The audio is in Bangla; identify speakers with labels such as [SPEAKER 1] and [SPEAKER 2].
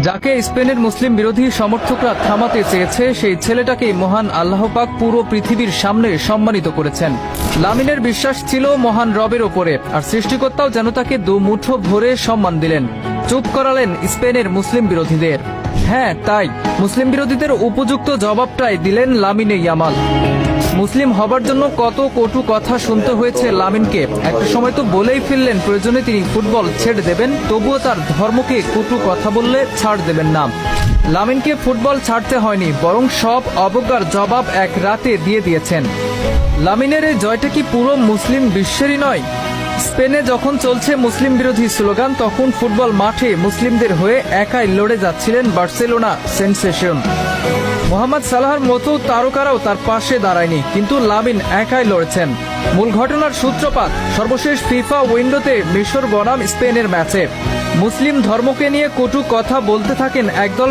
[SPEAKER 1] যাকে স্পেনের মুসলিম বিরোধী সমর্থকরা থামাতে চেয়েছে সেই ছেলেটাকেই মহান আল্লাহ পাক পুরো পৃথিবীর সামনে সম্মানিত করেছেন। লামিনের বিশ্বাস ছিল মহান রবের ওপরে, আর সৃষ্টিকর্তাও যেন তাকে দুমুঠো ভরে সম্মান দিলেন। চুপ করালেন স্পেনের মুসলিম বিরোধীদের। হ্যাঁ, তাই মুসলিম বিরোধীদের উপযুক্ত জবাবটাই দিলেন লামিনে ইয়ামাল। মুসলিম হবার জন্য কত কটু কথা শুনতে হয়েছে লামিনকে। একটা সময় তো বলেই ফেললেন প্রয়োজনে তিনি ফুটবল ছেড়ে দেবেন, তবুও তার ধর্মকে কটু কথা বললে ছাড় দেবেন না। লামিনকে ফুটবল ছাড়তে হয়নি, বরং সব অবজ্ঞার জবাব এক রাতে দিয়ে দিয়েছেন। লামিনের এই জয়টা কি পুরো মুসলিম বিশ্বেরই নয়? স্পেনে যখন চলছে মুসলিম বিরোধী স্লোগান, তখন ফুটবল মাঠে মুসলিমদের হয়ে একাই লড়ে যাচ্ছিলেন বার্সেলোনা সেনসেশন। মোহাম্মদ সালাহর মতো তারকারাও তার পাশে দাঁড়ায়নি, কিন্তু লামিন একাই লড়েছেন। মূল ঘটনার সূত্রপাত সর্বশেষ ফিফা উইন্ডোতে মিশর বনাম স্পেনের ম্যাচে। মুসলিম ধর্মকে নিয়ে কটু কথা বলতে থাকেন একদল